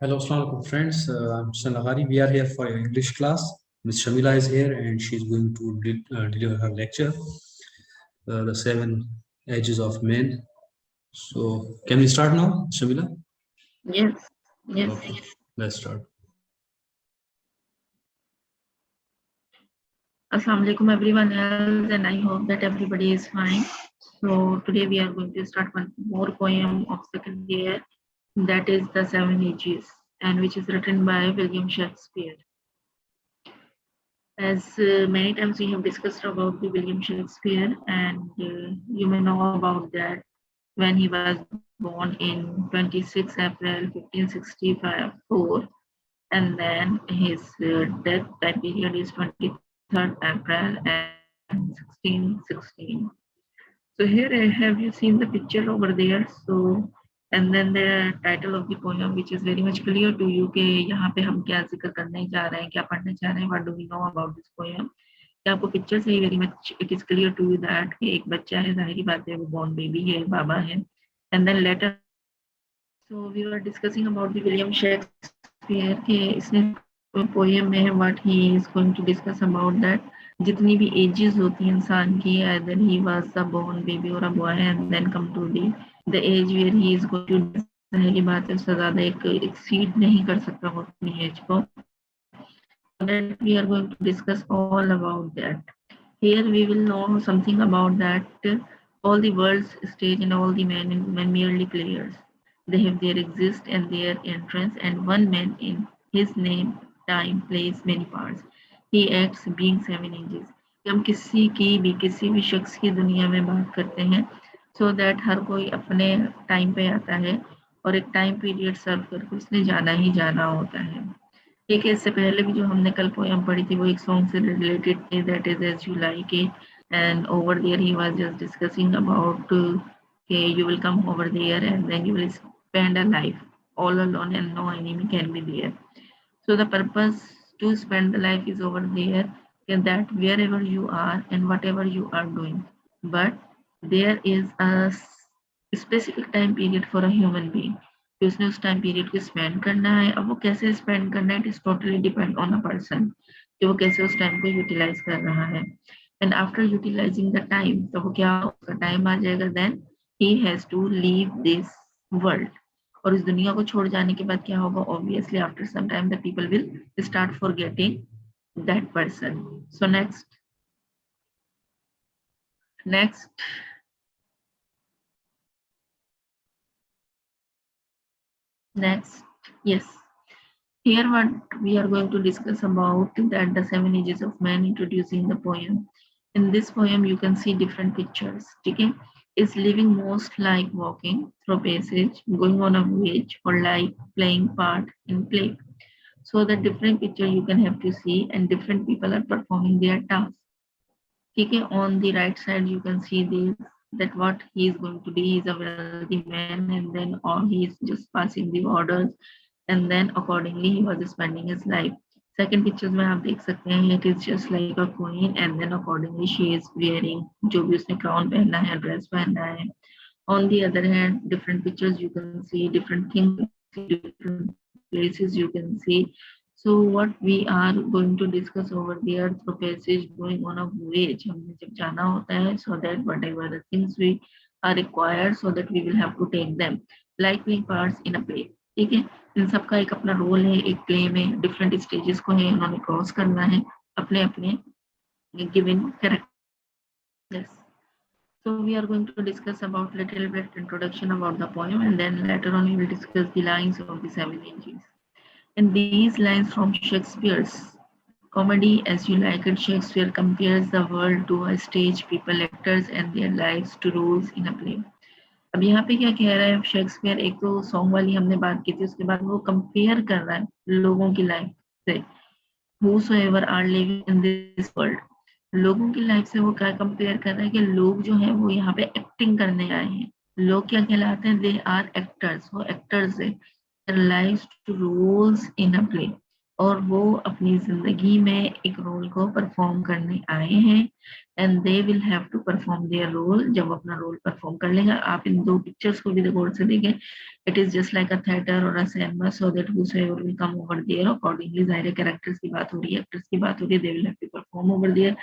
Hello, Assalamualaikum friends. I'm Sanagari. We are here for your English class. Miss Shameela is here and she's going to deliver her lecture, The Seven Ages of Men. So, can we start now, Shameela? Yes, yes. Okay, let's start. Assalamu alaikum everyone else, and I hope that everybody is fine. So today we are going to start one more poem of second year, that is The Seven Ages, and which is written by William Shakespeare. As many times we have discussed about the William Shakespeare, and you may know about that when he was born in 26 April 1564, and then his death time period is 23rd April and 1616. So here have you seen the picture over there? So and then the title of the poem, which is very much clear to you कि यहाँ पे हम क्या जिक्र करने जा रहे हैं, क्या पढ़ने जा रहे हैं, what do we know about this poem? क्या आपको पिक्चर से ही very much it is clear to you that कि एक बच्चा है, जाहिर बात है वो बॉर्न बेबी है, बाबा है, and then later. So we were discussing about the William Shakespeare कि इसने पोएम में what he is going to discuss about that जितनी भी एजेस होती हैं इंसान की, either he was a born baby or a boy and then come to the age where he is going to, पहली बात है उससे ज़्यादा एक exceed नहीं कर सकता वो अपनी एज को. That we are going to discuss all about that. Here we will know something about that all the world's stage and all the men and women merely players. They have their exist and their entrance, and one man in his name time plays many parts. He acts being seven ages. हम किसी भी शख्स की दुनिया में बात करते हैं so that हर कोई अपने टाइम पे आता है और एक टाइम पीरियड सर्व करके उसने जाना ही जाना होता है. ठीक है, इससे पहले भी जो हमने कल पोएम पढ़ी थी वो एक सॉन्ग से रिलेटेड थी, that is as you like it, and over there he was just discussing about के you will come over there and then you will spend a life all alone and no enemy can be there. So the purpose to spend the life is over there, that wherever you are and whatever you are doing, but there is a specific time period for a human being कि उसने उस time period को spend करना है. अब वो कैसे spend करना है, it is totally depend on a person कि वो कैसे उस टाइम को यूटिलाइज कर रहा है. And after utilizing the time, तो वो क्या उसका टाइम आ जाएगा, then he has to leave this world. और इस दुनिया को छोड़ जाने के बाद क्या होगा, obviously after some time the people will start forgetting that person. So next yes, here what we are going to discuss about that the seven ages of man, introducing the poem. In this poem you can see different pictures. Okay, is living most like walking through passage, going on a voyage, or like playing part in play. So the different picture you can have to see, and different people are performing their task. Okay, on the right side you can see this, that what he is going to be. He is a wealthy man, and then or he is just passing the orders, and then accordingly he was spending his life. Second pictures में आप देख सकते हैं, it is just like a queen, and then accordingly she is wearing जो भी उसने crown पहना है, dress पहना है. On the other hand, different pictures you can see, different things, different places you can see. So what we are going to discuss over there through passage, going on a voyage, हमने जब जाना होता है, so that whatever the things we are required, so that we will have to take them, like playing parts in a play. ठीक है, इन सबका एक अपना रोल है एक प्ले में, डिफरेंट स्टेजेस को है इन्होंने क्रॉस करना है अपने अपने given character. Yes. So we are going to discuss about little bit introduction about the poem, and then later on we will discuss the lines of the seven ages. And these lines from Shakespeare's comedy, As You Like It, Shakespeare compares the world to a stage, people, actors and their lives to roles in a play. अब यहाँ पे क्या कह रहा है Shakespeare, एक तो song वाली हमने बात की थी, उसके बाद वो कंपेयर कर रहा है लोगों की लाइफ से, whosoever are living in this world. लोगों की लाइफ से वो क्या कंपेयर कर रहा है कि लोग जो है वो यहाँ पे एक्टिंग करने आए हैं. लोग क्या कहलाते हैं, दे आर एक्टर्स, वो एक्टर्स है. Their lives to roles in a play. और वो अपनी जिंदगी में एक रोल को परफॉर्म करने आए हैं and they will have to perform their role. जब अपना रोल परफॉर्म कर लेंगे, आप इन दो पिक्चर्स को भी गौर से देखें, it is just like a theatre और a cinema, so that whosoever will come over there accordingly, जाहिर कैरेक्टर्स की बात हो रही है, एक्टर्स की बात हो रही है, they will have to perform over there.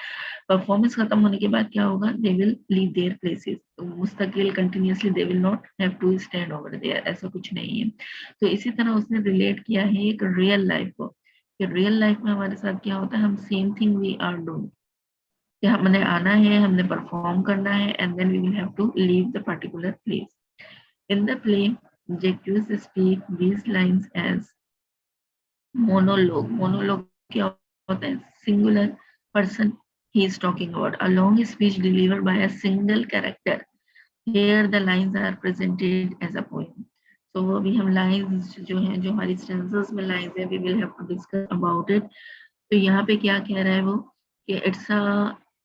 Performance खत्म होने के बाद क्या होगा, they will leave their places, मुस्तकिल continuously they will not have to stand over there, ऐसा कुछ नहीं है। तो इसी तरह उसने रिलेट किया है एक रियल लाइफ को, कि रियल लाइफ में हमारे साथ क्या होता है, हम same thing we are doing, कि हमने आना है, हमने परफॉर्म करना है and then we will have to leave the particular place. In the play Jacques speak these lines as monologue. Monologue क्या होता है, singular person he is talking about, a long speech delivered by a single character. Here the lines are presented as a poem. So अभी हम lines जो हैं, जो हमारी stanzas में lines है, we will have to discuss about it. तो यहाँ पे क्या कह रहा है वो, कि it's a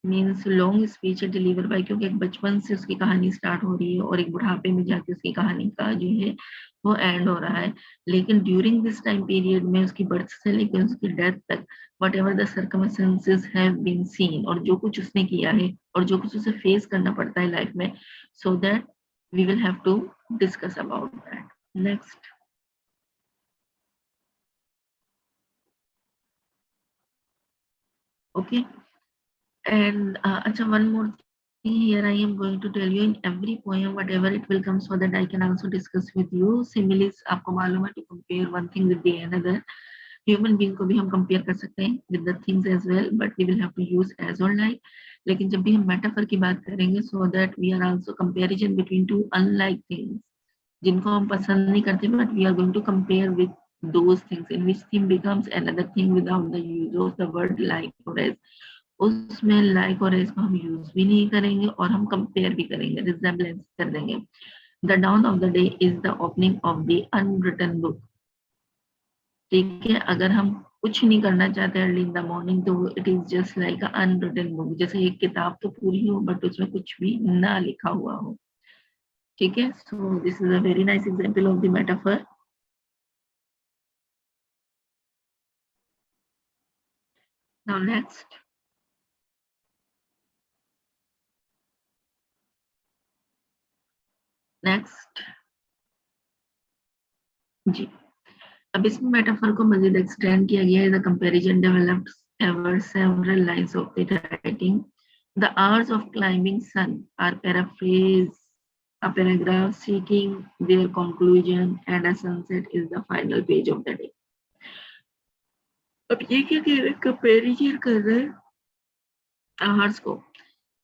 means long speech deliver by, क्योंकि एक बचपन से उसकी कहानी स्टार्ट हो रही है और एक बुढ़ापे में जाके उसकी कहानी का जो है वो एंड हो रहा है। लेकिन ड्यूरिंग दिस टाइम पीरियड में, उसकी बर्थ से लेकर उसकी डेथ तक, whatever the circumstances have been seen, और जो कुछ उसने किया है और जो कुछ उसे फेस करना पड़ता है लाइफ में, so that we will have to discuss about that. Next. Okay. And acha, one more thing here I am going to tell you, in every poem, whatever it will come, so that I can also discuss with you. Similes, आपको मालूम है, to compare one thing with the another. Human being को भी हम compare कर सकते हैं with the things as well, but we will have to use as or like. लेकिन जब भी हम metaphor की बात करेंगे, so that we are also comparison between two unlike things, जिनको हम पसंद नहीं करते, but we are going to compare with those things in which thing becomes another thing without the use of the word like or as. उसमें like और इसको हम use भी नहीं करेंगे और हम कंपेयर भी करेंगे, रिजेम्बलेंस कर देंगे। The down of the day is the opening of the unwritten book. ठीक है, अगर हम कुछ नहीं करना चाहते अर्ली इन द मॉर्निंग, तो it is just like a unwritten book, जैसे एक किताब तो पूरी हो बट उसमें कुछ भी ना लिखा हुआ हो। ठीक है, so this is a very nice example of the metaphor. Now next. Next जी, अब इसमें मेटाफर को मजीद एक्सटेंड किया गया है। The comparison developed ever several lines of the writing. The hours of climbing sun are paraphrased, a paragraph seeking their conclusion, and a sunset is the final page of the day. अब ये क्या कह रहे हैं, comparison कर रहे हैं hours को,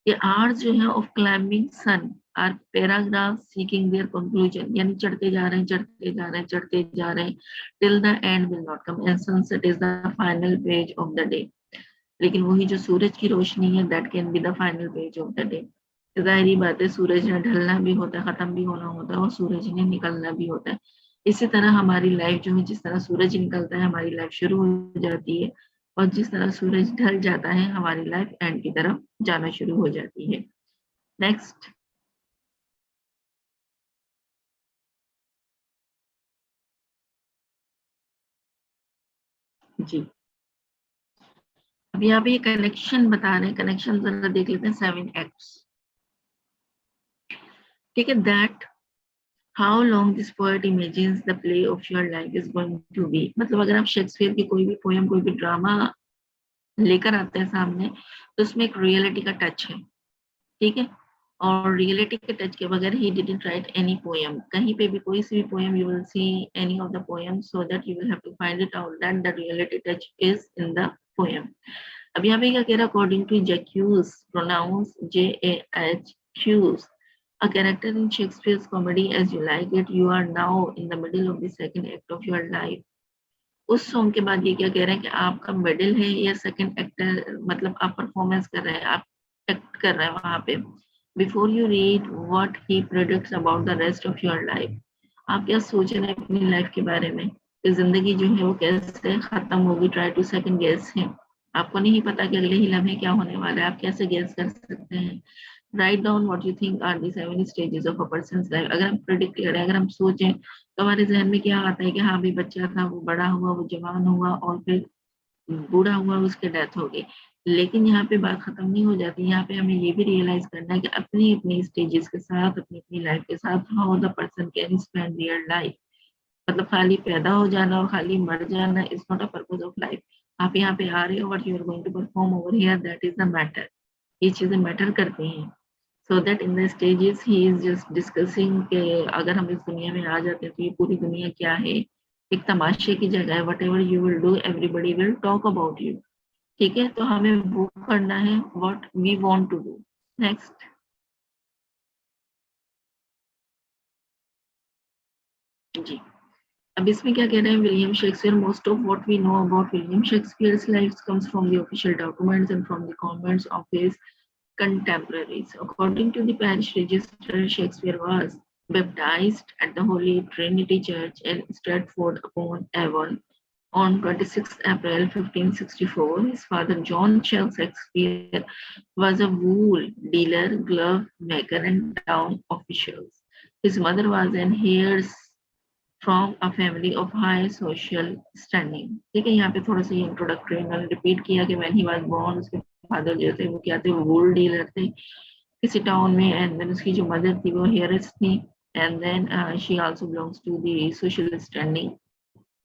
ये आवर्स जो है of climbing sun are paragraph seeking their conclusion, यानी चढ़ते जा रहे हैं, चढ़ते जा रहे हैं, चढ़ते जा रहे हैं, till the end will not come, and sunset is the final page of the day. लेकिन वही जो सूरज की रोशनी है, that can be the final page of the day. जाहिर बात है, सूरज ने ढलना भी होता है, खत्म भी होना होता है, और सूरज ने निकलना भी होता है। इसी तरह हमारी लाइफ जो है, जिस तरह सूरज निकलता है हमारी लाइफ शुरू हो जाती है, और जिस तरह सूरज ढल जाता है हमारी लाइफ एंड की तरफ जाना शुरू हो जाती है। नेक्स्ट। जी, अब यहाँ पे ये कनेक्शन बता रहे हैं, कनेक्शन जरा देख लेते हैं। 7 एक्ट्स। ठीक है, that how long this poet imagines the play of your life is going to be. मतलब अगर आप शेक्सपियर की कोई भी पोएम, कोई भी ड्रामा लेकर आते हैं सामने, तो उसमें एक रियलिटी का टच है। ठीक है, और रियलिटी के टच के बगैर ही डिडंट राइट एनी पोएम। कहीं पे भी कोई सी भी poem you will see any of the poem, so that you will have to find it out that the reality touch is in the poem. अब यहाँ पे क्या कह रहा है, according to Jacques, pronounce Jahq, a character in Shakespeare's comedy as you like it, you are now in the middle of the second act of your life. उस song के बाद ये क्या कह रहे हैं कि आपका मिडिल है या सेकंड एक्टर, मतलब आप परफॉर्मेंस कर रहे हैं, आप एक्ट कर रहे हैं वहां पे। Before you read what he predicts about the rest of your life, आप क्या सोच रहे हैं अपनी लाइफ के बारे में, कि जिंदगी जो है वो कैसे खत्म होगी। ट्राई टू सेकंड गेस है, आपको नहीं पता कि अगले ही लम्हे क्या होने वाला है, आप कैसे गेस कर सकते हैं। Write down what you think are the 7 stages of a person's life. अगर हम प्रिडिक्ट करें, अगर हम सोचें, तो हमारे जहन में क्या आता है कि हाँ भाई बच्चा था, वो बड़ा हुआ, वो जवान हुआ, और फिर बूढ़ा हुआ, उसकी डेथ हो गई। लेकिन यहाँ पे बात खत्म नहीं हो जाती, यहाँ पे हमें ये भी रियलाइज करना है कि अपनी अपनी स्टेजेस के साथ, अपनी अपनी लाइफ के साथ, how the person can spend their life. मतलब खाली पैदा हो जाना और खाली मर जाना is not a purpose of life. आप यहाँ पे आ रहे हो, what you are going to perform over here, that is the matter. ये चीजें मैटर करती हैं। So that in the stages he is just discussing के अगर हम इस दुनिया में आ जाते हैं तो ये पूरी दुनिया क्या है, एक तमाशे की जगह है। Whatever you will do, everybody will talk about you. ठीक है, तो हमें वो करना है what we want to do. Next जी, अब इसमें क्या कह रहे हैं, William Shakespeare. Most of what we know about William Shakespeare's life comes from the official documents and from the comments of his contemporaries. According to the parish register, Shakespeare was baptized at the Holy Trinity Church in Stratford-upon-Avon on 26 April 1564. His father, John Shakespeare, was a wool dealer, glove maker, and town official. His mother was an heiress from a family of high social standing. ठीक है, यहाँ पे थोड़ा सा ये introductory मैंने repeat किया कि when he was born, उसके फादर जो थे वो क्या थे, वो वूल डीलर थे किसी टाउन में, एंड देन उसकी जो मदर थी वो हेयरस थी, and then she also belongs to the social standing,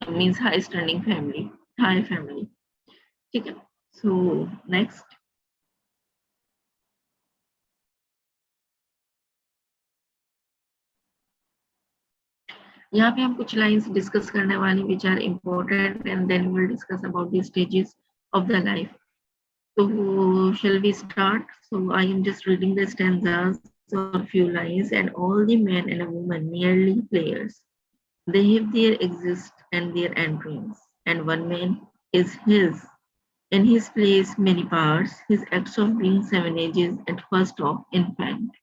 means high standing family, high family. ठीक है, सो नेक्स्ट, यहाँ पे हम कुछ लाइंस डिस्कस करने वाली which are important, and then will discuss about the stages of the life. So shall we start? So I am just reading the stanzas or few lines. And all the men and a woman merely players. They have their exist and their entrance. And one man is his. In his place many parts. His acts of being 7 ages at first of infant.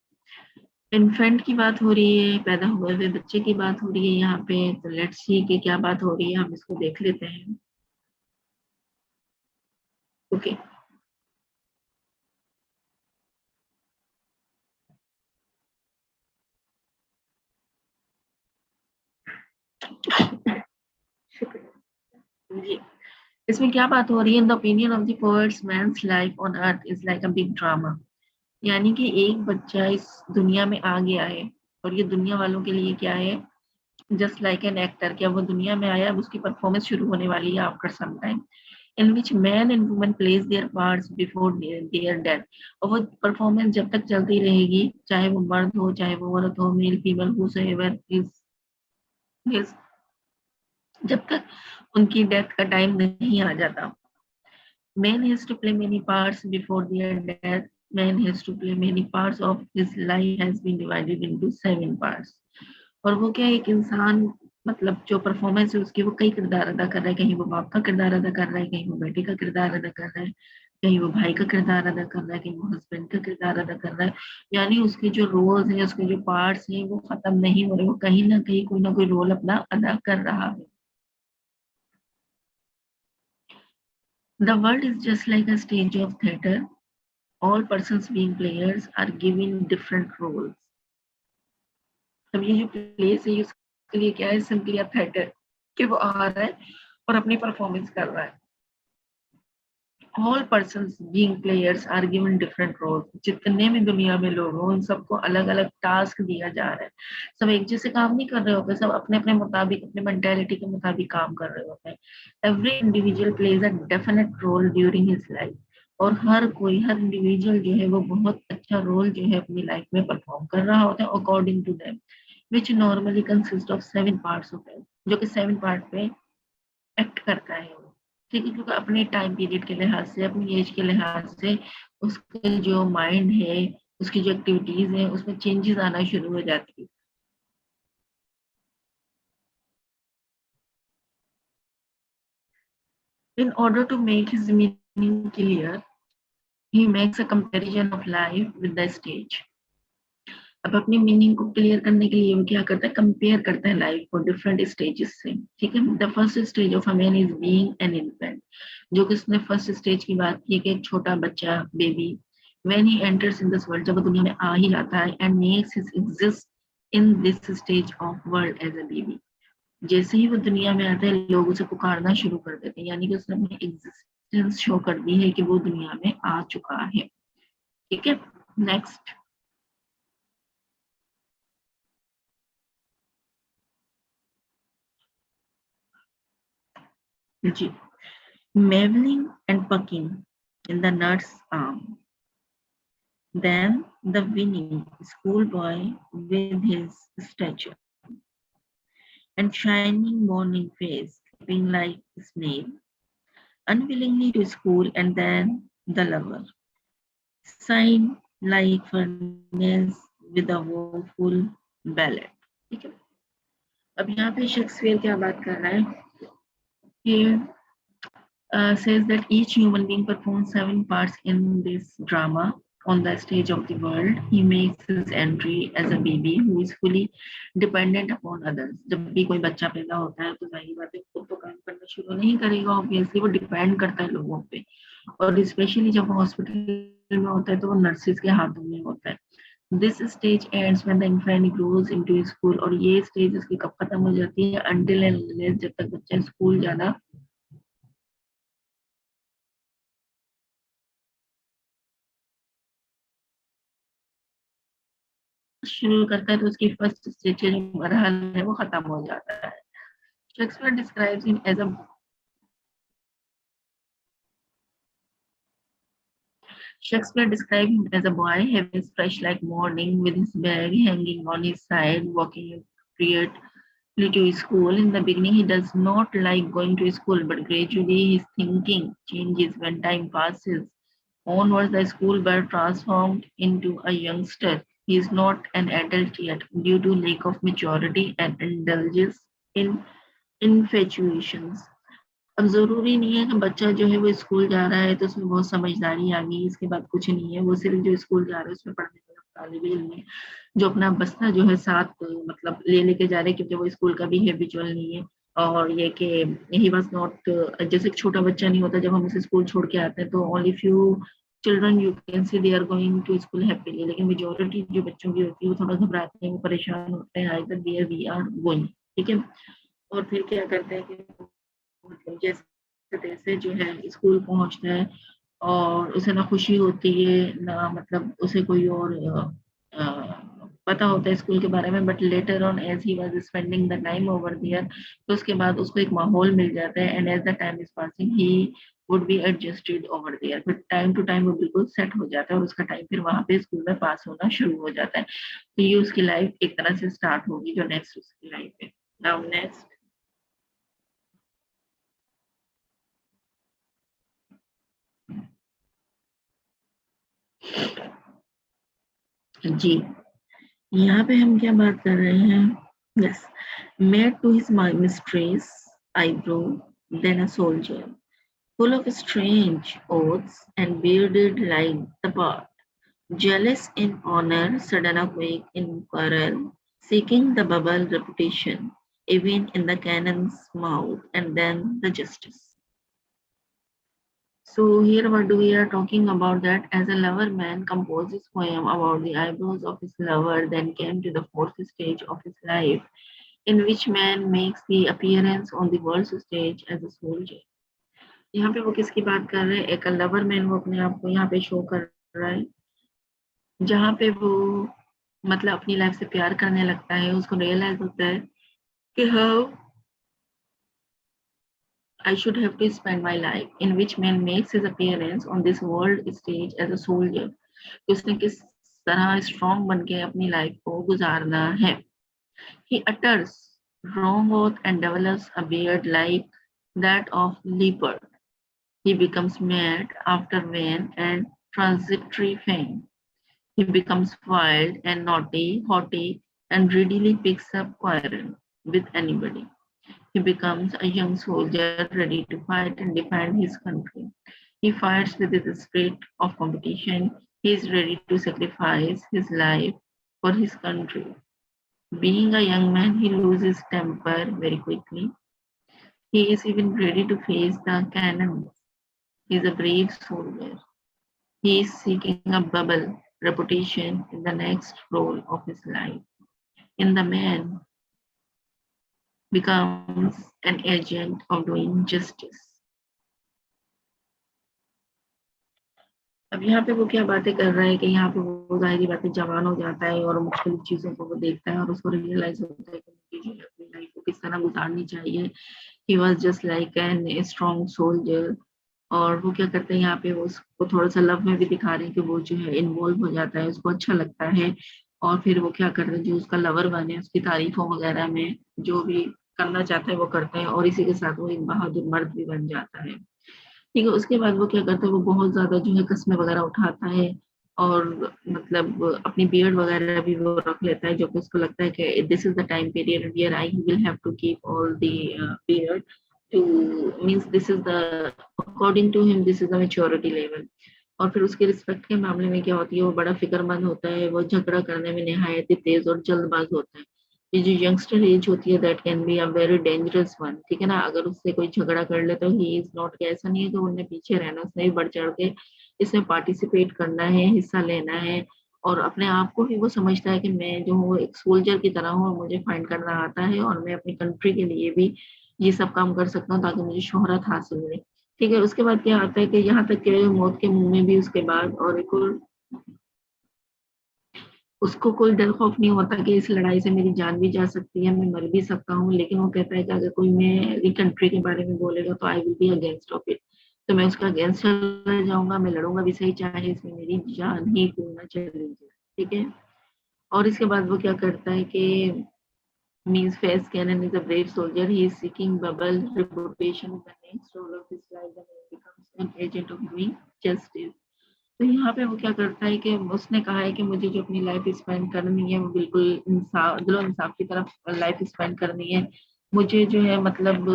Infant की बात हो रही है, पैदा हुए हुए बच्चे की बात हो रही है यहाँ पे। तो लेट्स सी कि क्या बात हो रही है, हम इसको देख लेते हैं। ओके, जी, इसमें क्या बात हो रही है, in the opinion of the poets man's life on earth is like a big drama. यानी कि एक बच्चा इस दुनिया में आ गया है, और ये दुनिया वालों के लिए क्या है, जस्ट लाइक एन एक्टर। क्या वो दुनिया में आया, अब उसकी परफॉर्मेंस शुरू होने वाली है after some time, in which man and woman plays their parts before their death. और वो परफॉर्मेंस जब तक चलती रहेगी, चाहे वो मर्द हो, चाहे वो औरत हो, मेल फीमेल हूसोएवर इज, जब तक उनकी डेथ का टाइम नहीं आ जाता। Man has to play many parts before their death. Man has to play many parts of his life has been divided into 7 parts. और वो क्या है, एक इंसान, मतलब जो परफॉर्मेंस है उसकी, वो कई किरदार अदा कर रहा है। कहीं वो बाप का किरदार अदा कर रहा है, कहीं वो बेटे का किरदार अदा कर रहा है, कहीं वो भाई का किरदार अदा कर रहा है, कहीं वो हस्बैंड का किरदार अदा कर रहा है। यानी उसके जो रोल्स हैं, उसके जो पार्ट्स हैं, वो खत्म नहीं हो रहे, वो कहीं ना कोई रोल अपना अदा कर रहा है। The world is just like a stage of theater. All persons being players are given different roles. अब ये जो प्लेस है, उसके लिए क्या है, सिंपली अ थिएटर, कि वो आ रहा है और अपनी परफॉर्मेंस कर रहा है। All persons being players are given different roles. जितने भी दुनिया में लोग हो, उन सबको अलग अलग टास्क दिया जा रहा है। सब एक जैसे काम नहीं कर रहे होते, सब अपने अपने मुताबिक, अपने मेंटेलिटी के मुताबिक काम कर रहे होते हैं। Every individual plays a definite role during his life. और हर इंडिविजुअल जो है वो बहुत अच्छा रोल जो है अपनी लाइफ में परफॉर्म कर रहा होता है, according to them, which normally consist of 7 parts होते हैं, जो कि 7 पार्ट पे एक्ट करता है वो। ठीक है, क्योंकि अपने टाइम पीरियड के लिहाज से, अपनी एज के लिहाज से, उसके जो माइंड है, उसकी जो एक्टिविटीज है, उसमें चेंजेस आना शुरू हो जाती है। In order to make his meaning clear, he makes a comparison of life with the stage. अब अपनी मीनिंग को क्लियर करने के लिए वो क्या करता है, कंपेयर करता है लाइफ को डिफरेंट स्टेजेस से। ठीक है, the first stage of a man is being an infant, जो कि उसने फर्स्ट स्टेज की बात की कि एक छोटा बच्चा, baby, when he enters in this world, जब वो दुनिया में आ ही जाता है and makes his exist in this stage of world as a baby, जैसे ही वो दुनिया में आता है लोग उसे पुकारना शुरू कर देते हैं, यानी कि उसने अपनी एग्जिस्टेंस शो कर दी है कि वो दुनिया में आ चुका है। ठीक है, नेक्स्ट। जी, marveling and pucking in the nut's arm. Then the winning schoolboy with his stature and shining morning face, sleeping like a snail, unwillingly to school, and then the lover, signed like furnace with a woeful ballad. ठीक है, अब यहाँ पे Shakespeare क्या बात कर रहा है? He says that each human being performs 7 parts in this drama on the stage of the world. He makes his entry as a baby who is fully dependent upon others. जब भी कोई बच्चा पैदा होता है तो जाहिर बात है खुद तो काम करना शुरू नहीं करेगा, ऑब्वियसली वो डिपेंड करता है लोगों पे, और स्पेशली जब हॉस्पिटल में होता है तो वो नर्सिस के हाथों में होता है। This stage ends when the infant grows into school, और ये स्टेज उसकी कब खत्म हो जाती है? Until and unless, जब तक बच्चा स्कूल जाना शुरू करता है तो उसकी फर्स्ट स्टेज जो मरहल है वो खत्म हो जाता है। Shakespeare describes him as a Shakespeare described him as a boy having his fresh like morning with his bag hanging on his side, walking appropriately to school. In the beginning, he does not like going to school, but gradually his thinking changes when time passes. Onwards, the schoolboy transformed into a youngster. He is not an adult yet due to lack of maturity and indulges in infatuations. अब ज़रूरी नहीं है कि बच्चा जो है वो school जा रहा है तो उसमें बहुत समझदारी आ गई, इसके बाद कुछ नहीं है। वो सिर्फ जो स्कूल जा रहा है उसमें पढ़ने वाला तालिब इल्म है जो अपना बस्ता जो है साथ मतलब ले लेके जा रहे हैं, क्योंकि वो स्कूल का भी हैबिचुअल नहीं है। और ये कि ही वाज नॉट, जैसे एक छोटा बच्चा नहीं होता जब हम उसे स्कूल छोड़ के आते हैं तो only few children you can see they are going to school happily, लेकिन मेजोरिटी जो बच्चों की होती है वो थोड़ा घबराते हैं, वो परेशान होते हैं either where we are going. ठीक है, और फिर क्या करते हैं कि मतलब जैसे तैसे जो है स्कूल पहुंचता है और उसे ना खुशी होती है ना मतलब उसे कोई और पता होता है स्कूल के बारे में, but later on as he was spending the time over there तो उसके बाद उसको एक माहौल मिल जाता है, and as the time is passing he would be adjusted over there, फिर टाइम टू टाइम वो बिल्कुल सेट हो जाता है और उसका टाइम फिर वहां पे स्कूल में पास होना शुरू हो जाता है। तो ये उसकी लाइफ एक तरह से स्टार्ट होगी जो नेक्स्ट उसकी लाइफ है। Now next. जी, यहाँ पे हम क्या बात कर रहे हैं? Yes, made to his mistress eyebrow then a soldier full of strange oaths and bearded like the part, jealous in honor, sudden a quake in quarrel, seeking the bubble reputation even in the cannon's mouth, and then the justice. So here what we are talking about, that as a lover man composes poem about the eyebrows of his lover, then came to the fourth stage of his life, in which man makes the appearance on the world's stage as a soldier. यहाँ पे वो किसकी बात कर रहे हैं? एक lover man वो अपने आप को यहाँ पे शो कर रहा है, जहाँ पे वो मतलब अपनी लाइफ से प्यार करने लगता है, उसको रियलाइज होता है कि हाँ I should have to spend my life, in which man makes his appearance on this world stage as a soldier. कि उसने किस तरह स्ट्रॉन्ग बन के अपनी लाइफ को गुजारना है। He utters wrong oath and develops a beard like that of leopard. He becomes mad after vain and transitory fame. He becomes wild and naughty, haughty, and readily picks up quarrel with anybody. He becomes a young soldier ready to fight and defend his country. He fights with the spirit of competition. He is ready to sacrifice his life for his country. Being a young man, he loses temper very quickly. He is even ready to face the cannons. He is a brave soldier. He is seeking a bubble reputation in the next role of his life. In the man becomes an agent of doing justice. अब यहाँ पे वो क्या बातें कर रहा है कि यहाँ पे वो ज़ाहिर-सी बात है जवान हो जाता है और मुख्तलिफ चीज़ों को वो देखता है और उसको रियलाइज़ होता है कि मुझे जो है अपनी लाइफ को किस तरह गुज़ारनी चाहिए। He was just like an strong soldier. और वो क्या करते हैं यहाँ पे वो उसको थोड़ा-सा लव में भी दिखा रहे हैं कि वो जो है इन्वॉल्व हो जाता है, उसको अच्छा लगता है और फिर वो क्या कर रहे हैं जो उसका लवर बने उसकी तारीफ़ों वग़ैरह में जो भी करना चाहता है वो करते हैं और इसी के साथ वो एक बहादुर मर्द भी बन जाता है। ठीक है, उसके बाद वो क्या करता है, वो बहुत ज़्यादा जो है कस्में वग़ैरह उठाता है और मतलब अपनी बियर्ड वग़ैरह भी वो रख लेता है, जो कि उसको लगता है कि this is the time period where I will have to keep all the beard to means this is the according to him this is the maturity level. और फिर उसके रिस्पेक्ट के मामले में क्या होती है, वो बड़ा फ़िक्रमंद होता है, वो झगड़ा करने में निहायत ही तेज़ और जल्दबाज़ होता है। ये जो यंगस्टर एज होती है that can be a very dangerous one, ठीक है ना? अगर उससे कोई झगड़ा कर ले तो ही इज़ नॉट कि ऐसा नहीं है कि उन्हें पीछे रहना, उसने भी बढ़-चढ़ के इसमें पार्टिसिपेट करना है, हिस्सा लेना है और अपने आप को भी वो समझता है कि मैं जो हूँ एक सोल्जर की तरह हूँ और मुझे फाइट करना आता है और मैं अपनी कंट्री के लिए भी ये सब काम कर सकता हूँ ताकि मुझे शोहरत हासिल हो। ठीक है, उसके बाद क्या आता है कि यहाँ तक कि मौत के मुँह में भी उसके बाद और एक और उसको कोई डर खौफ नहीं होता कि इस लड़ाई से मेरी जान भी जा सकती है, मैं मर भी सकता हूँ, लेकिन वो कहता है कि अगर कोई मेरी कंट्री के बारे में बोलेगा तो I will be against of it. तो मैं उसका अगेंस्ट चला जाऊँगा, मैं लड़ूँगा भी सही चाहे इसमें मेरी जान ही क्यों ना चली जाए, ठीक है? और इसके बाद वो क्या करता है कि means face cannon is a brave soldier. He is seeking bubble reputation in the next role of his life and he becomes an agent of doing justice. तो यहाँ पे वो क्या करता है कि उसने कहा है कि मुझे जो अपनी लाइफ स्पेंड करनी है वो बिल्कुल इंसाफ दिलो इंसाफ की तरफ लाइफ स्पेंड करनी है। मुझे जो है मतलब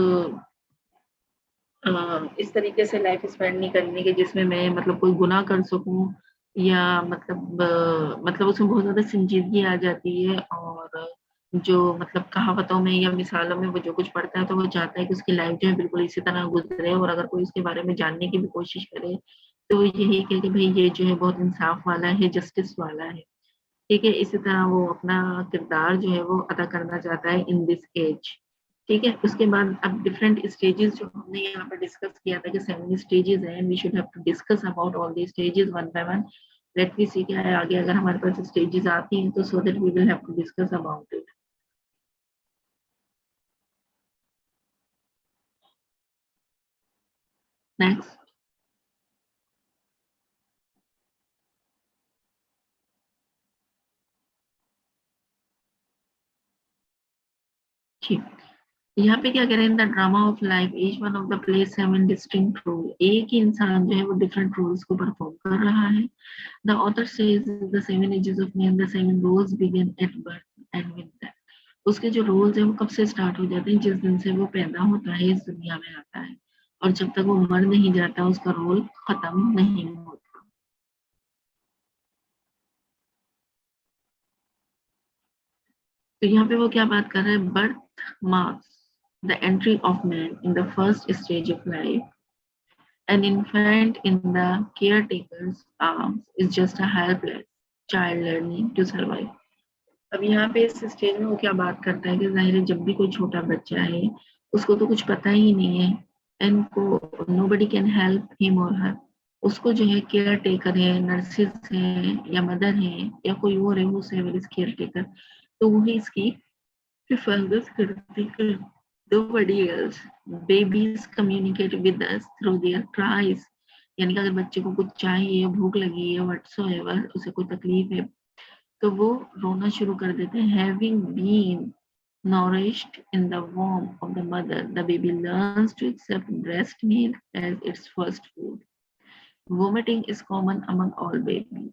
इस तरीके से लाइफ स्पेंड नहीं करनी कि जिसमें मैं मतलब कोई गुनाह कर सकूँ या मतलब उसमें बहुत ज़्यादा संजीदगी आ जाती है और जो मतलब कहावतों में या मिसालों में वो जो कुछ पढ़ता है तो वो चाहता है कि उसकी लाइफ जो है बिल्कुल इसी तरह गुज़रे और अगर कोई उसके बारे में जानने की भी कोशिश करे, तो वो यही कहे कि भई ये जो है बहुत इंसाफ वाला है, जस्टिस वाला है। ठीक है? इसी तरह वो अपना किरदार जो है वो अदा करना चाहता है इन दिस एज। ठीक है? उसके बाद अब डिफरेंट स्टेजेस जो हमने यहाँ पे डिस्कस किया था कि 7 स्टेजेस हैं, we should have to discuss about all the stages one by one. Let me see क्या है आगे अगर हमारे पास स्टेजेस आती हैं तो so that we will have to discuss about it. Next. जी। यहाँ पे क्या कह रहे हैं the drama of life each one of the play 7 distinct role. एक ही इंसान जो है वो डिफरेंट रोल्स को परफॉर्म कर रहा है। The author says the 7 ages of man, the 7 roles begin at birth and with death. उसके जो रोल्स हैं वो कब से स्टार्ट हो जाते हैं जिस दिन से वो पैदा होता है इस दुनिया में आता है और जब तक वो मर नहीं जाता उसका रोल खत्म नहीं होता। तो यहाँ पे वो क्या बात कर रहे हैं, birth marks the entry of man in the first stage of life. An infant in the caretaker's arms is just a helpless child learning to survive. अब यहाँ पे इस स्टेज में वो क्या बात करता है कि ज़ाहिर है जब भी कोई छोटा बच्चा है उसको तो कुछ पता ही नहीं है एंड को नोबडी कैन हेल्प हिम और हर। उसको जो है केयर टेकर है, नर्सेस हैं या मदर हैं या कोई और है वो इज केयर टेकर, तो वही इसकी हिफाजत करती है। Nobody else. Babies communicate with us through their cries. यानी कि अगर बच्चे को कुछ चाहिए, भूख लगी है, whatsoever, उसे कोई तकलीफ है, तो वो रोना शुरू कर देते हैं। Having been nourished in the womb of the mother, the baby learns to accept breast milk as its first food. Vomiting is common among all babies.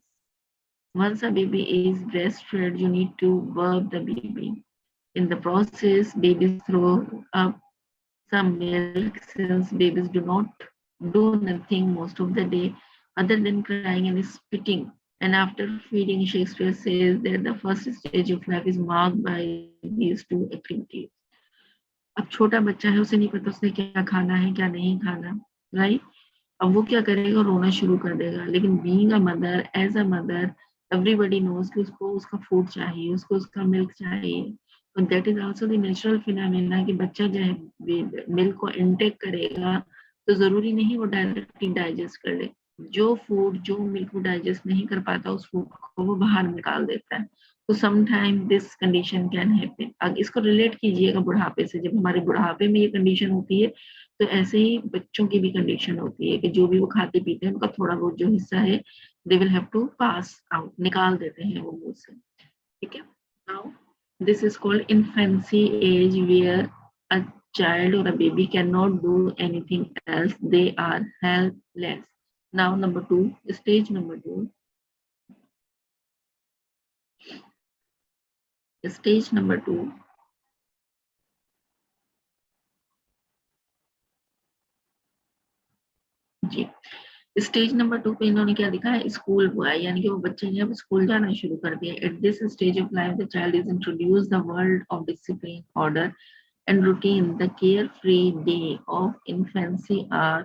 Once a baby is breastfed, you need to burp the baby. In the process, babies throw up some milk since babies do not do nothing most of the day other than crying and spitting. And after feeding, Shakespeare says that the first stage of life is marked by these two activities. अब छोटा बच्चा है उसे नहीं पता उसने क्या खाना है क्या नहीं खाना, राइट? अब वो क्या करेगा, रोना शुरू कर देगा। लेकिन being a mother, as a mother, everybody knows कि उसको उसका फूड चाहिए, उसको उसका मिल्क चाहिए। और that is also the natural phenomena कि बच्चा जो है मिल्क को इनटेक करेगा तो जरूरी नहीं वो डायरेक्टली डाइजेस्ट कर ले। जो फूड, जो मिल्क वो डाइजेस्ट नहीं कर पाता, उस फूड को वो बाहर निकाल देता है। तो some time this condition can happen. अब इसको रिलेट कीजिएगा बुढ़ापे से। जब हमारे बुढ़ापे में ये कंडीशन होती है तो ऐसे ही बच्चों की भी कंडीशन होती है कि जो भी वो खाते पीते हैं उनका थोड़ा बहुत जो हिस्सा है they will have to pass out, निकाल देते हैं वो मुंह से। ठीक है। Now this is called infancy age where a child or a baby cannot do anything else, they are helpless. Now number 2, stage number 2, stage number 2, ji. Stage number 2 पे इन्होंने क्या दिखा है, स्कूल हुआ है, यानी कि वो बच्चे ने अब स्कूल जाना शुरू कर दिया। At this stage of life the child is introduce the world of discipline, order and routine. The carefree day of infancy are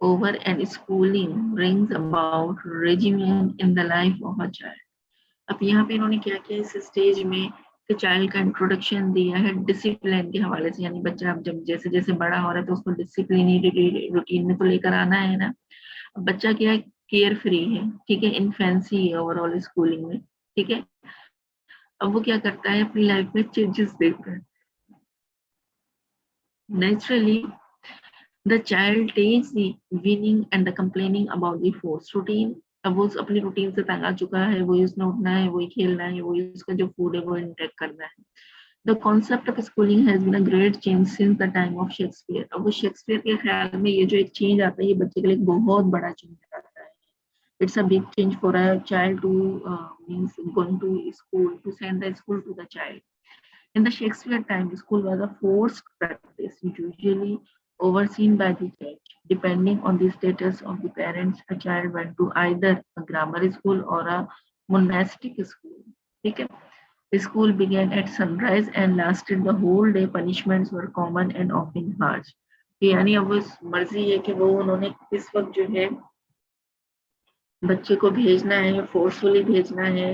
over and schooling brings about regimen in the life of a child. अब यहाँ पे इन्होंने क्या किया इस stage में कि child का इंट्रोडक्शन दिया है डिसिप्लिन के हवाले से। यानी बच्चा अब जब जैसे जैसे बड़ा हो रहा है तो उसको डिसिप्लिन रूटीन में तो लेकर आना है ना। अब बच्चा क्या है, केयर फ्री है, ठीक है, इन्फेंसी है ओवरऑल स्कूलिंग में, ठीक है। अब वो क्या करता है, अपनी लाइफ में चेंजेस देखता है। Naturally the child takes the winning and the complaining about the forced routine. अब वो अपनी रूटीन से तंग आ चुका है, वही उसने उठना है, वही खेलना है, वही उसका जो फूड है वो इंटेक करना है। The concept of schooling has been a great change since the time of Shakespeare. अब वो शेक्सपियर के ख्याल में ये जो एक चेंज आता है ये बच्चे के लिए एक बहुत बड़ा चेंज आता है। It's a big change for a child to means going to school, to send the school to the child. In the Shakespeare time, school was a forced practice, usually overseen by the church. Depending on the status of the parents, a child went to either a grammar school or a monastic school. ठीक है? The school began at sunrise and lasted the whole day. Punishments were common and often harsh. यानी अब वो मर्जी है कि वो उन्होंने किस वक्त जो है बच्चे को भेजना है, फोर्सफुली भेजना है,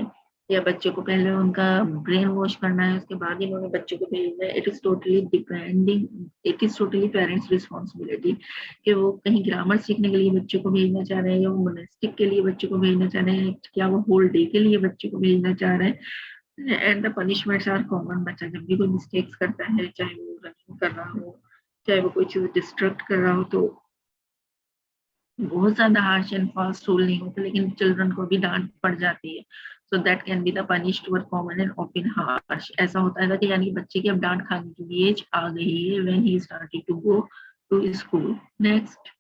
या बच्चे को पहले उनका ब्रेन वॉश करना है, उसके बाद इन्होंने बच्चे को भेजना है। It is totally parents responsibility कि वो कहीं ग्रामर सीखने के लिए बच्चे को भेजना चाह रहे हैं, या वो मोनेस्टिक के लिए बच्चे को भेजना चाह रहे हैं, क्या वो होल डे के लिए बच्चे को भेजना चाह रहे हैं। And the punishments are common. बच्चा जब भी कोई मिस्टेक्स करता है, चाहे वो रनिंग कर रहा हो, चाहे वो कोई चीज डिस्ट्रक्ट कर रहा हो, तो बहुत ज्यादा हार्श एंड फास्ट रूल नहीं होते, लेकिन चिल्ड्रन को भी डांट पड़ जाती है। So that can be the punished were common and open harsh. ऐसा होता है कि यानी बच्चे की अब डांट खाने की एज आ गई है when he started to go to school. Next,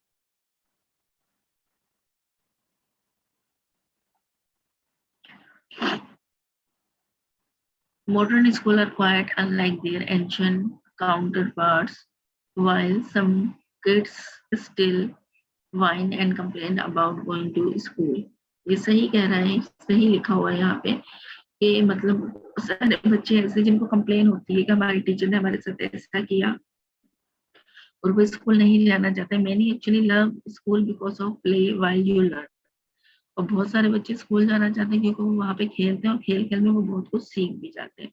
modern schools are quite unlike their ancient counterparts. While some kids still whine and complain about going to school, ये सही कह रहा है, सही लिखा हुआ है यहाँ पे कि मतलब सारे बच्चे ऐसे जिनको कंप्लेन होती है कि हमारे टीचर ने हमारे साथ ऐसा किया और वो स्कूल नहीं जाना चाहते। Many actually love school because of play while you learn. और बहुत सारे बच्चे स्कूल जाना चाहते हैं क्योंकि वो वहाँ पे खेलते हैं और खेल खेल में वो बहुत कुछ सीख भी जाते हैं।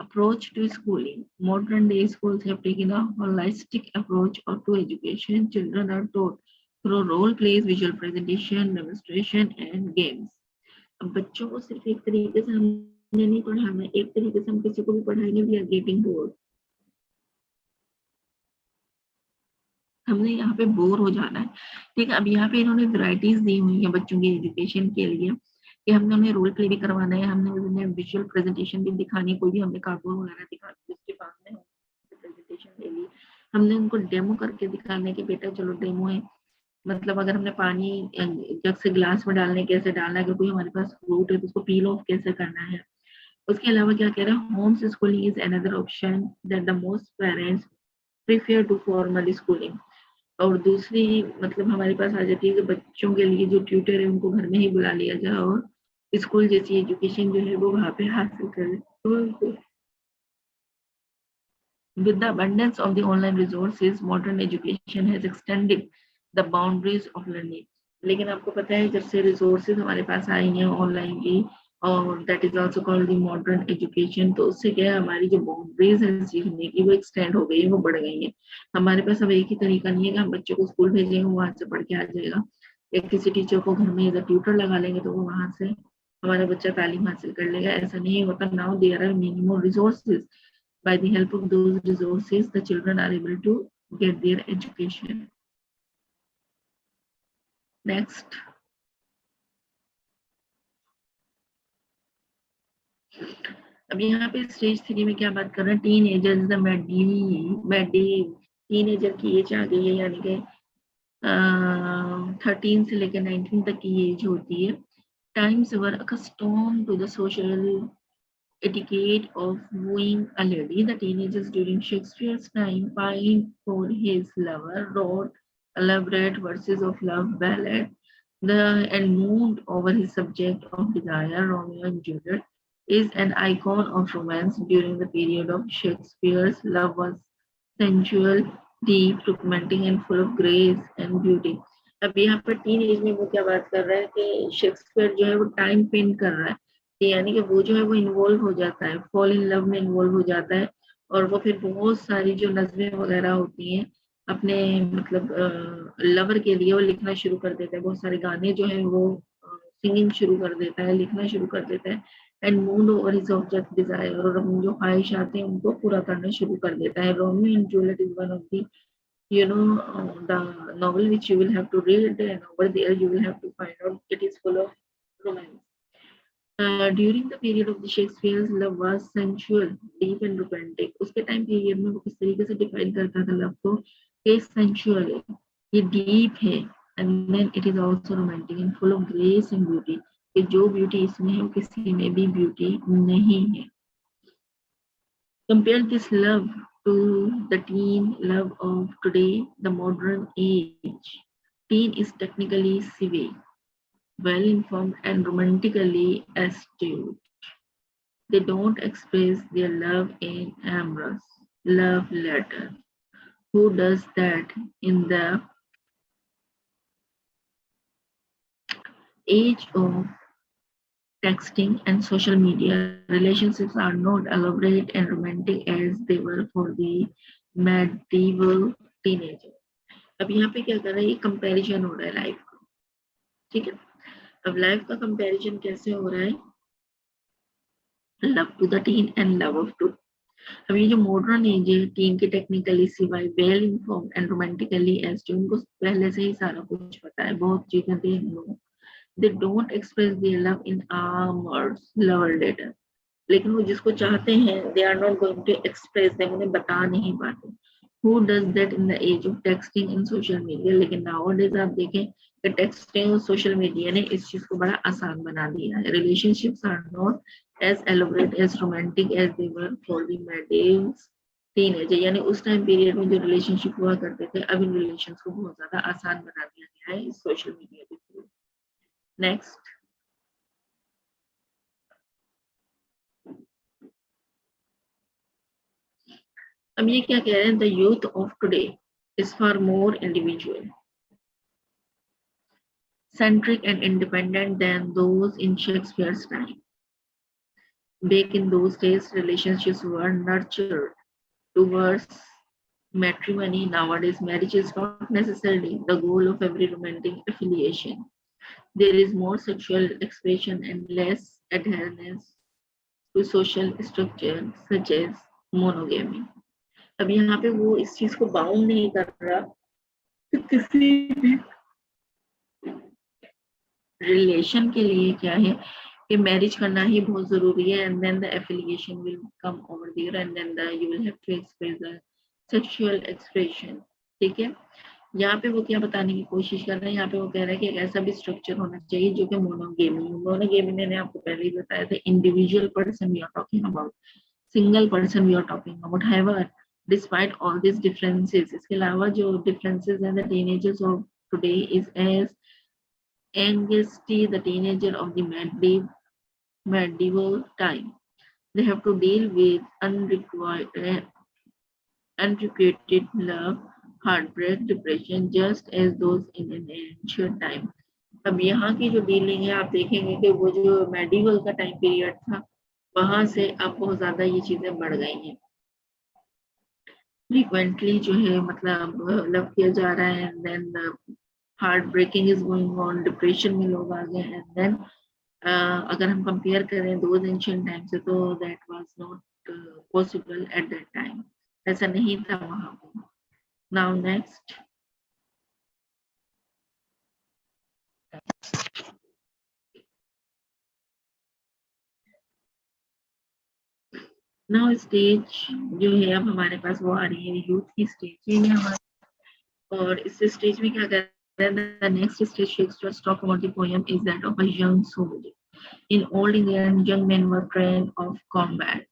Approach to schooling, modern day schools have taken a holistic approach और to education. Children are taught through role plays, visual presentation, demonstration and games. अब बच्चों को सिर्फ एक तरीके से हमने नहीं पढ़ाना, एक तरीके से हम किसी को भी पढ़ाएंगे, वी आर गेटिंग बोर्ड। हमने यहाँ पे बोर हो जाना है। ठीक है। अब यहाँ पे इन्होंने वैरायटीज दी हुई है बच्चों की एजुकेशन के लिए कि हमने उन्हें रोल प्ले भी करवाना है, हमने उन्हें विजुअल प्रेजेंटेशन भी दिखानी है, कोई भी हमने कार्टून वगैरह दिखा उसके पास में प्रेजेंटेशन ले ली। हमने उनको डेमो करके दिखाने के बेटा चलो डेमो है, मतलब अगर हमने पानी जग से ग्लास में डालने कैसे डालना है, अगर कोई हमारे पास फ्रूट है तो उसको पील ऑफ कैसे करना है। उसके अलावा क्या कह रहे हैं, home schooling is another option that the most parents prefer to formal schooling. और दूसरी मतलब हमारे पास आ जाती है कि बच्चों के लिए जो ट्यूटर है उनको घर में ही बुला लिया जाए और स्कूल जैसी एजुकेशन जो है वो वहाँ पे हासिल करें। तो with the abundance of the online resources, modern education has extended the boundaries of learning. लेकिन आपको पता है जब से रिसोर्सेज हमारे पास आई हैं ऑनलाइन की, और that is also called the modern education, तो उससे क्या है हमारी जो बाउंड्रीज है सीखने की वो एक्सटेंड हो गई है, वो बढ़ गई है। हमारे पास अब एक ही तरीका नहीं है कि हम बच्चों को स्कूल भेजेंगे वहां से पढ़ के आ जाएगा, या किसी टीचर को घर में इधर ट्यूटर लगा लेंगे तो वो वहां से हमारा बच्चा तालीम हासिल कर लेगा। ऐसा नहीं होता। Now there are many more resources. By the help of those resources, the children are able to get their education. Next, अब यहाँ पे स्टेज 3 में क्या बात कर रहे हैं, टीन एजर द मेडी टीन एजर की एज आ गई है, यानी कि 13 से लेकर 19 तक की एज होती है। Times were accustomed to the social etiquette of wooing a lady. The teenagers during Shakespeare's time pined for his lover, wrote elaborate verses of love ballad, and mooned over his subject of desire. Romeo and Juliet is an icon of romance during the period of Shakespeare's. Love was sensual, deep, romantic, and full of grace and beauty. अब यहाँ पर teen age में वो क्या बात कर रहा है कि शेक्सपियर जो है वो टाइम पेंट कर रहा है, यानी कि वो जो है वो इन्वॉल्व हो जाता है, फॉल इन लव में इन्वॉल्व हो जाता है, और वो फिर बहुत सारी जो नज़में वगैरह होती हैं अपने मतलब लवर के लिए वो लिखना शुरू कर देता है। बहुत सारे गाने जो है वो सिंगिंग शुरू कर देता है, लिखना शुरू कर देता है। And mood over his object desire, और अपनी जो ख्वाहिशात हैं उनको पूरा करना शुरू कर देता है। Romeo and Juliet is one of the the novel which you will have to read, and over there you will have to find out it is full of romance. During the period of the Shakespeare's, love was sensual, deep and romantic. उसके time period में वो किस तरीके से define करता था love को, ये sensual है, ये deep है, and then it is also romantic and full of grace and beauty. कि जो beauty इसमें है वो किसी में भी beauty नहीं है। Compare this love to the teen love of today, the modern age. Teen is technically savvy, well informed, and romantically astute. They don't express their love in amorous love letter. Who does that in the age of texting and social media? Relationships are not elaborate and romantic as they were for the medieval teenager. अब यहाँ पे क्या कर रहा है, ये comparison हो रहा है लाइफ का, ठीक है। अब लाइफ का कंपैरिजन कैसे हो रहा है, love to the teen and love of to. अब ये जो मॉडर्न एज है, टीन के technically savvy well inform and romantically age, उनको पहले से ही सारा कुछ पता है, बहुत चीजें they know, they don't express their love in amorous lover letter. लेकिन वो जिसको चाहते हैं they are not going to express them, उन्हें बता नहीं पाते। Who does that in the age of texting and social media? लेकिन nowadays आप देखें कि टेक्सटिंग और सोशल मीडिया ने इस चीज को बड़ा आसान बना दिया है। Relationships are not as elaborate as romantic as they were for the medieval teenager, यानी उस टाइम पीरियड में जो रिलेशनशिप हुआ करते थे, अब इन रिलेशन को बहुत ज्यादा आसान बना दिया गया है इस सोशल मीडिया के थ्रू। नेक्स्ट, अब ये क्या कह रहे हैं, the youth of today is for more individual centric and independent than those in Shakespeare's time. Back in those days, relationships were nurtured towards matrimony. Nowadays, marriage is not necessarily the goal of every romantic affiliation. There is more sexual expression and less adherence to social structure such as monogamy. अब यहाँ पे वो इस चीज को bound नहीं कर रहा कि किसी भी रिलेशन के लिए क्या है कि मैरिज करना ही बहुत जरूरी है, and then the affiliation will come over there, and then the you will have to express the sexual expression, ठीक है। यहाँ पे वो क्या बताने की कोशिश कर रहे हैं, यहाँ पे वो कह रहा है कि एक ऐसा भी स्ट्रक्चर होना चाहिए जो कि मोनोगेमी मैंने आपको पहले ही बताया था, individual person we are talking about, single person we are talking about. However despite all this differences, इसके अलावा जो डिफरेंसेस हैं, the teenagers of today is as angsty the teenager of the medieval time. They have to deal with unrequited love, heartbreak, depression, just as those in an ancient time. अब यहाँ की जो dealing है आप देखेंगे कि वो जो मेडिवल का टाइम पीरियड था वहां से अब बहुत ज्यादा ये चीजें बढ़ गई हैं। फ्रीक्वेंटली जो है मतलब लव किया जा रहा है and then heart breaking is going on, depression में लोग आ गए एंड देन अगर हम कंपेयर करें दोज एंशिएंट टाइम से तो that was not possible at that time, ऐसा नहीं था वहां पे। नाउ नेक्स्ट, नाउ स्टेज जो है अब हमारे पास वो आ रही है यूथ की स्टेज है हमारे, और इस स्टेज में क्या कर रहे हैं, the next stage Shakespeare talk about the poem is that of a young soldier. In old England, young men were trained of combat.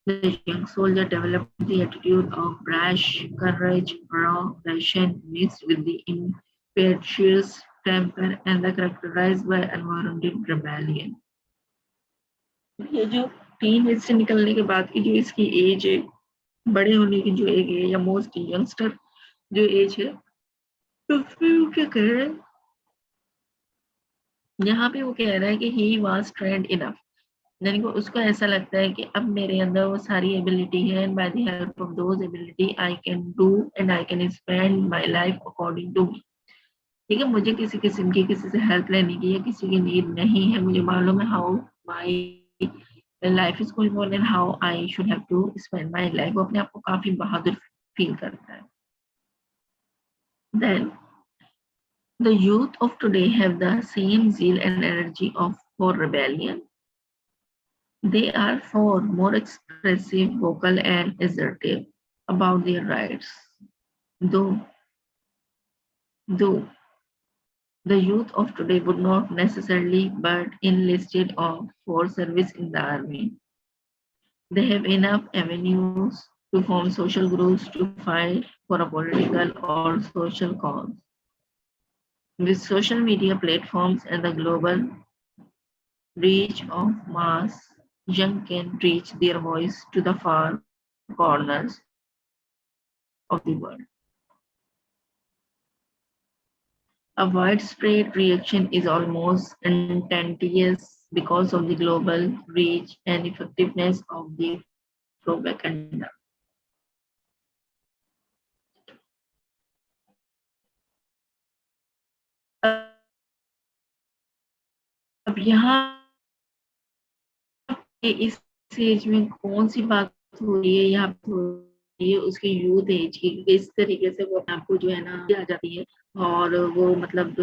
The young soldier developed the attitude of brash courage, raw passion mixed with the impetuous temper and the characterized by unwarranted rebellion. ये जो teen age से निकलने के बाद की जो इसकी as है, बड़े होने की जो एज है या मोस्ट यंगस्टर जो एज है, तो उसमें वो क्या कह रहे हैं, यहाँ पे वो कह रहा है कि ही वॉज ट्रेंड इनफ, यानी कि उसको ऐसा लगता है कि अब मेरे अंदर वो सारी एबिलिटी है and by the help of those ability I can do and I can spend my life according to me. ठीक है, मुझे किसी किस्म की किसी से हेल्प लेने की या किसी की नीड नहीं है, मुझे मालूम है how my life is going on and how I should have to spend my life. वो अपने आप को काफी बहादुर फील करता है। Then the youth of today have the same zeal and energy of for rebellion. They are far more expressive, vocal, and assertive about their rights. Though the youth of today would not necessarily but enlisted for service in the army. They have enough avenues to form social groups to fight for a political or social cause. With social media platforms and the global reach of mass, young can reach their voice to the far corners of the world. A widespread reaction is almost instantaneous because of the global reach and effectiveness of the propaganda. अब यहाँ पे इस as में कौन सी बात हो रही है, यहाँ पे हो रही है उसके यूथ एज की, क्योंकि इस तरीके से वो अपने आप को जो है ना आ जाती है और वो मतलब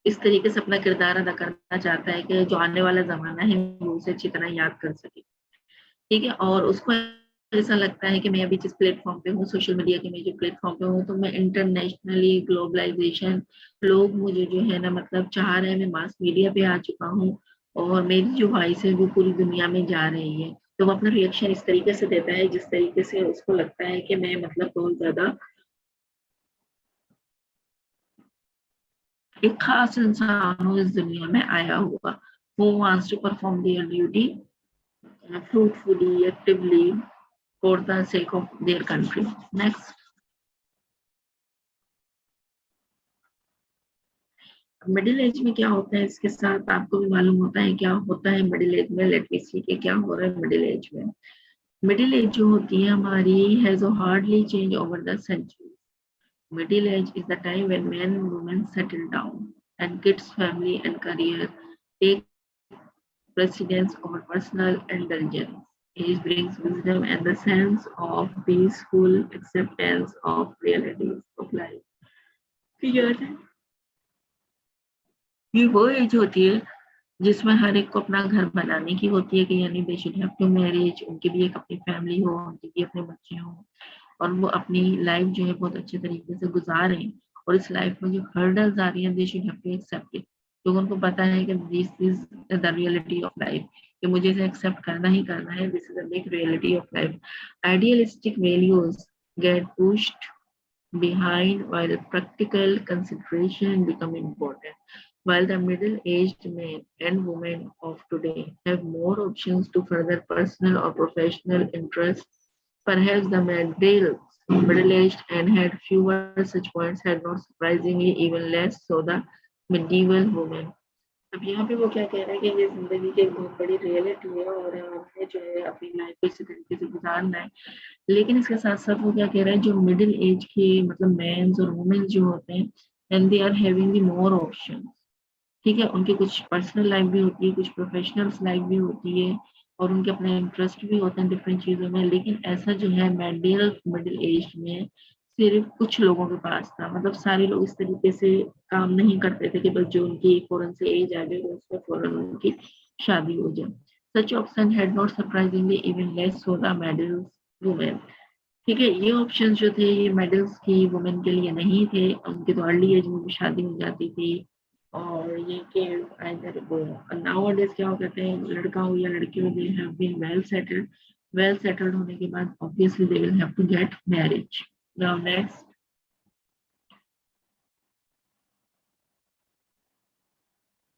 इस तरीके से अपना किरदार अदा करना चाहता है कि जो आने वाला जमाना है वो उसे अच्छी तरह याद कर सके। ठीक है, और उसको ऐसा लगता है कि मैं अभी जिस प्लेटफॉर्म पे हूँ, सोशल मीडिया के मैं जो प्लेटफॉर्म पे हूँ, तो मैं इंटरनेशनली ग्लोबलाइजेशन, लोग मुझे जो है ना मतलब चाह रहे हैं, मैं मास मीडिया पे आ चुका हूँ और मेरी जो वॉइस है वो पूरी दुनिया में जा रही है। तो वो अपना रिएक्शन इस तरीके से देता है जिस तरीके से उसको लगता है कि मैं मतलब बहुत ज्यादा एक खास इंसान हूँ इस दुनिया में आया हुआ, who wants to perform their duty fruitfully, actively for the sake of their country. Next, middle age में क्या होता है इसके साथ आपको भी मालूम होता है क्या होता है मिडिल एज में। लेट मी सी कि क्या हो रहा है मिडिल एज में। मिडिल एज जो होती है हमारी has hardly change over the century. Middle age is the time when men and women settle down and kids, family and career take precedence over personal indulgence. Age brings wisdom and the sense of peaceful acceptance of realities of life. Clear है, ये वो as होती है जिसमें हर एक को अपना घर बनाने की होती है कि यानी they should have to marriage, उनकी भी एक अपनी फैमिली हो, उनके भी अपने बच्चे हों और वो अपनी लाइफ जो है बहुत अच्छे तरीके से गुजारें। और इस लाइफ में जो हर्डल्स आ रही हैं they should have to accept it, तो उनको पता है कि this is the reality of life, कि मुझे इसे एक्सेप्ट करना ही करना है, this is the big reality of life. Idealistic values get pushed behind while practical consideration become important. While the middle-aged men and women of today have more options to further personal or professional interests, perhaps the middle-aged and had fewer such points, had not surprisingly even less so the medieval woman. अब यहाँ पे वो क्या कह रहे हैं कि ये जिंदगी की एक बहुत बड़ी रियलिटी है और हमने जो है अपनी लाइफ को इसी तरीके से गुजारना है। लेकिन इसके साथ साथ वो क्या कह रहे हैं, जो मिडिल एज के मतलब मेंस और वुमेन जो होते हैं, and they are having the more option. ठीक है, उनकी कुछ पर्सनल लाइफ भी होती है, कुछ प्रोफेशनल लाइफ भी होती है और उनके अपने इंटरेस्ट भी होते हैं डिफरेंट चीज़ों में। लेकिन ऐसा जो है मिडिल मिडिल एज में सिर्फ कुछ लोगों के पास था, मतलब सारे लोग इस तरीके से काम नहीं करते थे कि बस जो उनकी फौरन से एज आ जाए तो उसमें फौरन उनकी शादी हो जाए। Such option had not surprisingly even less so the middle women. ठीक है, ये ऑप्शन जो थे ये मेडल्स की वुमेन के लिए नहीं थे, उनके तो अर्ली एज में भी शादी हो जाती थी। और ये कि आइदर वो नाउअडेज क्या हो कहते हैं, लड़का हो या लड़की हो, they have been well settled होने के बाद obviously they will have to get marriage. Now next,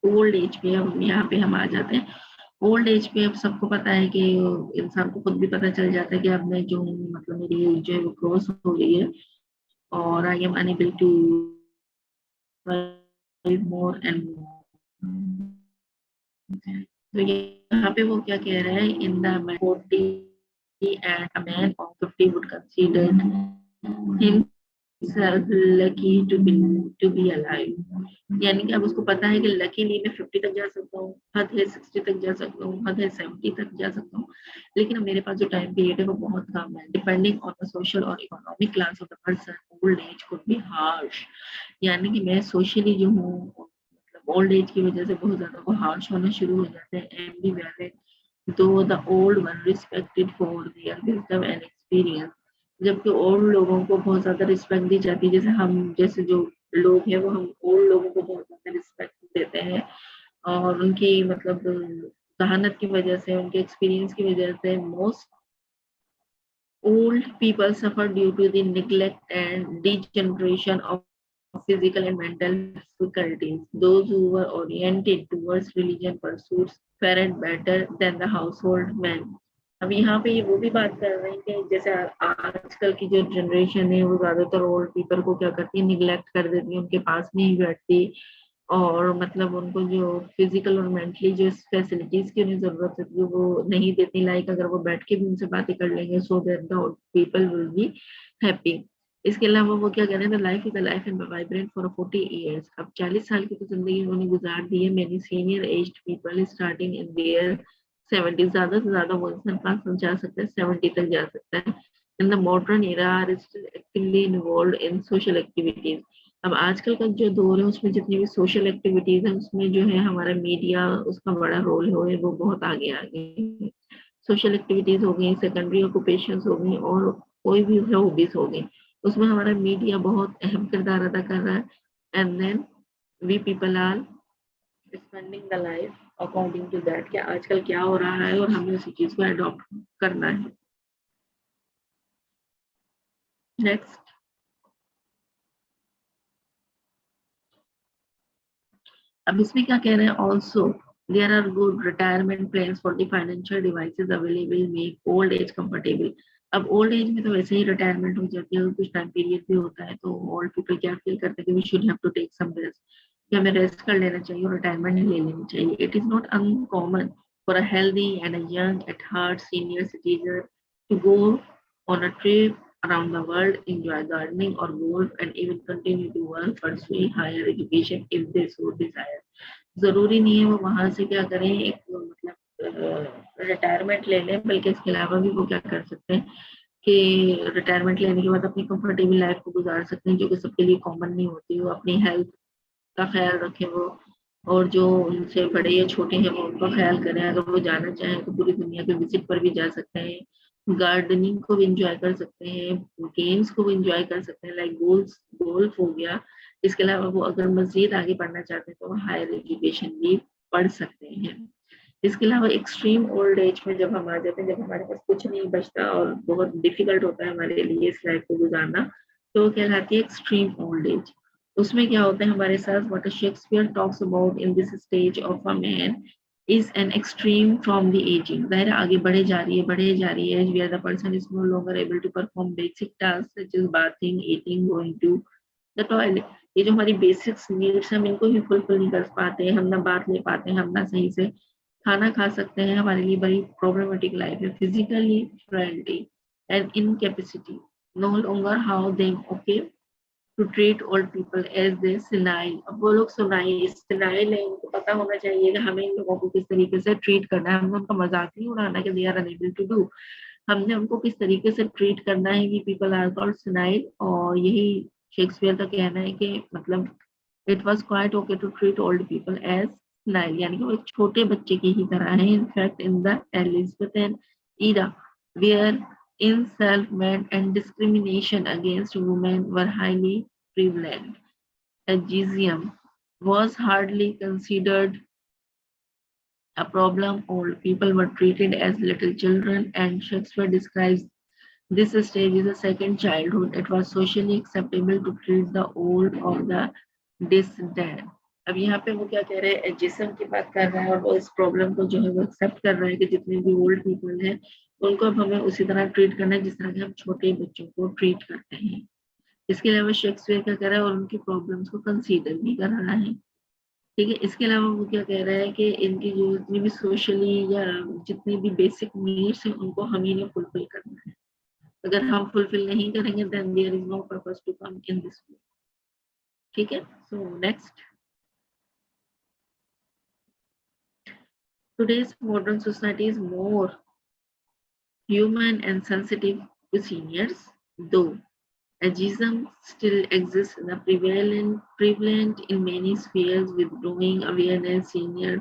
old age पे अब यहाँ पे हम आ जाते हैं। ओल्ड एज पे अब सबको पता है कि इंसान को खुद भी पता चल जाता है कि अब मैं जो हूँ मतलब मेरी एज जो है वो क्रॉस हो गई है और I am unable to more and more. तो यहाँ पे वो क्या कह रहा है, in the 40 and a man of 50 would consider himself lucky to be alive। यानी कि अब उसको पता है कि लकीली मैं 50 तक जा सकता हूँ, हद है 60 तक जा सकता हूँ, हद है 70 तक जा सकता हूँ, लेकिन अब मेरे पास जो टाइम पीरियड है वो बहुत कम है। डिपेंडिंग ऑन द सोशल और economic class of the person, old age could be harsh. यानी कि मैं सोशली जो हूँ मतलब ओल्ड एज की वजह से बहुत ज्यादा वो हार्श होना शुरू हो जाते हैं। एंड बी वैलिड दो the old one respected for their wisdom and experience. जबकि ओल्ड लोगों को बहुत ज्यादा रिस्पेक्ट दी जाती है, जैसे हम जैसे जो लोग हैं वो हम ओल्ड लोगों को बहुत ज्यादा रिस्पेक्ट देते हैं और उनकी मतलब जहानत की वजह से, उनके एक्सपीरियंस की वजह से most old people suffer due to the neglect and degeneration of physical and mental faculties. Those who were oriented towards religion pursuits fared better than the household men। अब यहाँ पे ये वो भी बात कर रहे हैं कि जैसे आजकल की जो जनरेशन है वो ज्यादातर ओल्ड पीपल को क्या करती है, निग्लेक्ट कर देती है, उनके पास नहीं बैठती और मतलब उनको जो फिजिकल और मेंटली जो फैसिलिटीज की उन्हें जरूरत होती है वो नहीं देती। लाइक अगर वो बैठ के भी उनसे बातें कर लेंगे so that the people will be happy. इसके अलावा वो क्या कह रहे हैं, life is a life and vibrant for 40 years. अब 40 साल की तो जिंदगी उन्होंने गुजार दी है। Many senior aged people starting in their 70, ज्यादा से ज्यादा वो इंसान पास जा सकता है 70 तक जा सकता है। In the modern era are still actively involve in social activities. अब आजकल का जो दौर है उसमें जितनी भी सोशल एक्टिविटीज है उसमें जो है हमारा मीडिया उसका बड़ा रोल है, वो बहुत आगे आगे। सोशल एक्टिविटीज हो गई, सेकेंडरी ऑक्यूपेशन हो गई और कोई भी हॉबीज हो गई, उसमें हमारा मीडिया बहुत अहम किरदार अदा कर रहा है। And then we people are spending the life according to that कि आजकल क्या हो रहा है और हमें उसी चीज को अडॉप्ट करना है। नेक्स्ट, अब इसमें क्या कह रहे हैं, also there are good retirement plans for the financial devices available make old age comfortable. अब ओल्ड एज में तो वैसे ही रिटायरमेंट हो जाती है और कुछ टाइम पीरियड भी होता है, तो ओल्ड पीपल क्या फील करते हैं कि we should have to take some rest, कि हमें रेस्ट कर लेना चाहिए और रिटायरमेंट ले लेनी चाहिए। It is not uncommon for a healthy and a young at heart senior citizen to go on a trip around the world, enjoy gardening or golf, and even continue to work, pursue higher education if they so desire। जरूरी नहीं है वो वहां से क्या करें, एक मतलब रिटायरमेंट ले लें, बल्कि इसके अलावा भी वो क्या कर सकते हैं कि रिटायरमेंट लेने के बाद अपनी कंफर्टेबल लाइफ को गुजार सकते हैं, जो कि सबके लिए कॉमन नहीं होती। वो अपनी हेल्थ का ख्याल रखें वो, और जो उनसे बड़े या छोटे हैं वो उनका ख्याल करें। अगर वो जाना चाहें तो पूरी दुनिया के विजिट पर भी जा सकते हैं, गार्डनिंग को भी इंजॉय कर सकते हैं, गेम्स को भी इंजॉय कर सकते हैं, लाइक गोल्फ हो गया। इसके अलावा वो अगर मजीद आगे पढ़ना चाहते हैं तो वो हायर एजुकेशन भी पढ़ सकते हैं। इसके अलावा एक्सट्रीम ओल्ड एज में जब हम आ जाते हैं, जब हमारे पास कुछ नहीं बचता और बहुत डिफिकल्ट होता है हमारे लिए इस लाइफ को गुजारना, तो वो कहलाती है एक्सट्रीम ओल्ड एज। उसमें क्या होता है हमारे साथ, what Shakespeare talks about in this stage of a man is an extreme from the aging. ज़ाहिर है आगे बढ़े जा रही है age where the person is no longer able to perform basic tasks such as bathing, eating, going to the toilet. ये जो हमारी basic needs हम इनको ही fulfill नहीं कर पाते हैं, हम ना बात ले पाते हैं, हम ना सही से खाना खा सकते हैं, हमारे लिए बड़ी problematic life है. Physically frailty and incapacity no longer how they okay to treat old people as they senile. अब वो लोग senile है, उनको पता होना चाहिए कि हमें इन लोगों को किस तरीके से ट्रीट करना है. हमने उनका मजाक नहीं उड़ाना कि they are unable to do. हमने उनको किस तरीके से ट्रीट करना है कि people are called senile. और यही शेक्सपियर का कहना है कि मतलब it was quite okay to treat old people as senile, यानी कि वो एक छोटे बच्चे की ही तरह है. In fact, in the Elizabethan era, where incitement and discrimination against women were highly prevalent, ageism was hardly considered a problem. Old people were treated as little children, and Shakespeare describes this stage as a second childhood. It was socially acceptable to treat the old or the distant. अब यहाँ पे वो क्या कह रहे हैं, ageism की बात कर रहा है और वो इस प्रॉब्लम को जो है वो एक्सेप्ट कर रहा है कि जितने भी ओल्ड पीपल हैं उनको अब हमें उसी तरह ट्रीट करना है जिस तरह के हम छोटे बच्चों को ट्रीट करते हैं. इसके अलावा शेक्सपियर क्या कह रहा है और उनकी प्रॉब्लम्स को कंसीडर भी कर रहा है. ठीक है, इसके अलावा वो क्या कह रहा है कि इनकी जो जितनी भी सोशली या जितनी भी बेसिक नीड्स हैं उनको हम ही ने फुलफिल करना है. अगर हम फुलफिल नहीं करेंगे then there is no purpose to come in this way. ठीक है, so next. Today's modern society is more human and sensitive to seniors, though ageism still exists the prevalent in many spheres with growing awareness. Senior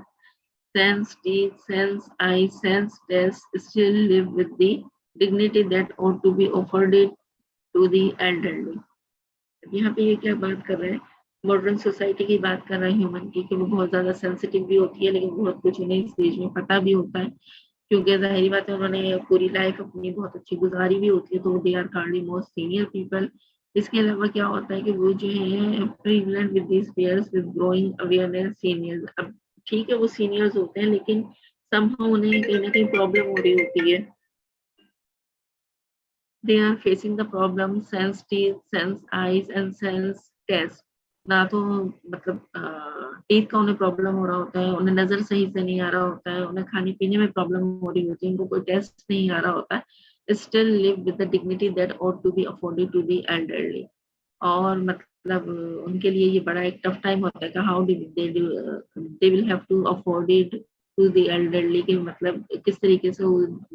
sense teeth, sense eye, sense test still live with the dignity that ought to be afforded to the elderly. यहाँ पे ये क्या बात कर रहे हैं, modern society की बात कर रहे हैं ह्यूमन की, कि वो बहुत ज्यादा सेंसिटिव भी होती है लेकिन बहुत कुछ उन्हें इस स्टेज में पता भी होता है क्योंकि जाहिर बात है उन्होंने पूरी लाइफ अपनी बहुत अच्छी गुजारी भी होती है, तो they are kindly most senior people. इसके अलावा क्या होता है कि वो जो है prevalent with these pairs with growing awareness seniors. अब ठीक है वो सीनियर्स होते हैं लेकिन समहाउ उन्हें कहीं ना कहीं प्रॉब्लम हो रही होती है. They are facing the problem sense teeth, sense eyes and sense test. ना तो मतलब टीथ का उन्हें प्रॉब्लम हो रहा होता है, उन्हें नजर सही से नहीं आ रहा होता है, उन्हें खाने पीने में प्रॉब्लम हो रही होती है, उनको कोई टेस्ट नहीं आ रहा होता है. Still live with the dignity that ought to be afforded to the elderly. और मतलब उनके लिए ये बड़ा एक टफ टाइम होता है कि how they will have to afford it to the elderly, कि मतलब किस तरीके से